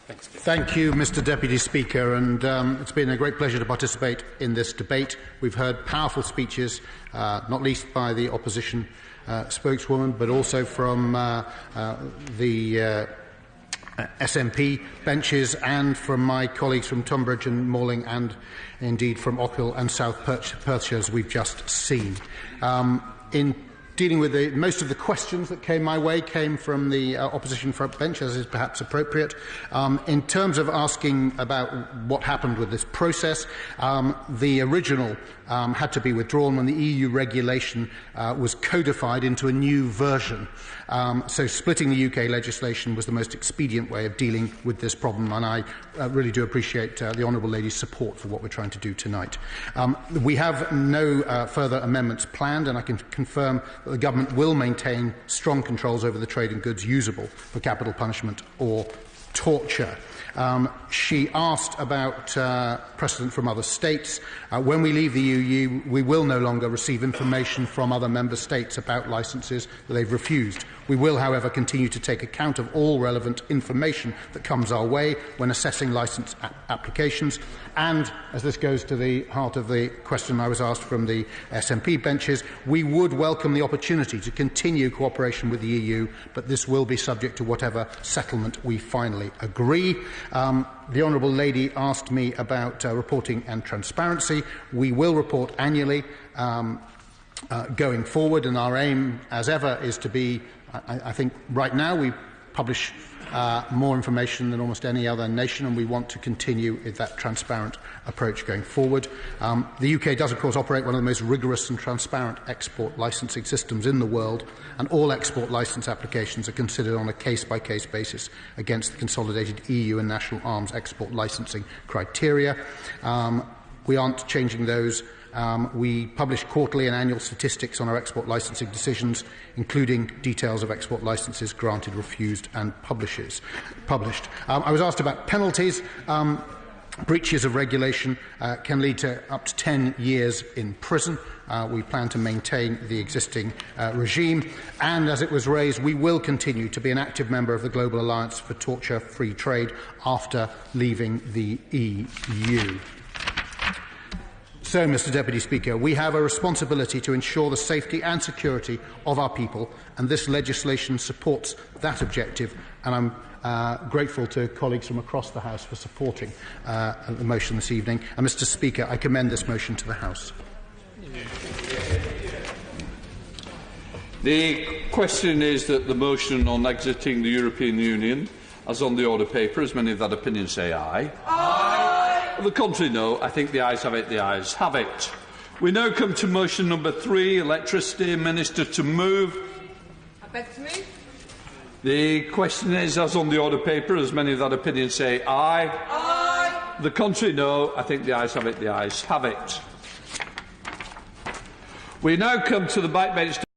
Thank you, Mr Deputy Speaker, and it's been a great pleasure to participate in this debate. We've heard powerful speeches, not least by the opposition spokeswoman, but also from the SNP benches and from my colleagues from Tunbridge and Malling and indeed from Ochil and South Perthshire, as we've just seen. In dealing with most of the questions that came my way came from the opposition front bench, as is perhaps appropriate. In terms of asking about what happened with this process, the original had to be withdrawn when the EU regulation was codified into a new version. So splitting the UK legislation was the most expedient way of dealing with this problem, and I really do appreciate the Honourable Lady's support for what we're trying to do tonight. We have no further amendments planned, and I can confirm that the Government will maintain strong controls over the trade in goods usable for capital punishment or torture. She asked about precedent from other states. When we leave the EU, we will no longer receive information from other member states about licences that they've refused. We will, however, continue to take account of all relevant information that comes our way when assessing licence applications. And, as this goes to the heart of the question I was asked from the SNP benches, we would welcome the opportunity to continue cooperation with the EU, but this will be subject to whatever settlement we finally agree. The Honourable Lady asked me about reporting and transparency. We will report annually going forward, and our aim, as ever, is to be, I think right now we publish more information than almost any other nation, and we want to continue with that transparent approach going forward. The UK does, of course, operate one of the most rigorous and transparent export licensing systems in the world, and all export licence applications are considered on a case-by-case basis against the consolidated EU and national arms export licensing criteria. We aren't changing those. We publish quarterly and annual statistics on our export licensing decisions, including details of export licences granted, refused and published. I was asked about penalties. Breaches of regulation can lead to up to 10 years in prison. We plan to maintain the existing regime, and, as it was raised, we will continue to be an active member of the Global Alliance for Torture-Free Trade after leaving the EU. So, Mr Deputy Speaker, we have a responsibility to ensure the safety and security of our people, and this legislation supports that objective, and I'm grateful to colleagues from across the House for supporting the motion this evening. And, Mr Speaker, I commend this motion to the House. The question is that the motion on exiting the European Union, as on the order paper, as many of that opinion say aye. Aye. On the contrary, no. I think the ayes have it. The ayes have it. We now come to motion number 3, electricity. Minister to move. I beg to move. The question is, as on the order paper, as many of that opinion say aye. Aye. The contrary, no. I think the ayes have it. The ayes have it. We now come to the backbench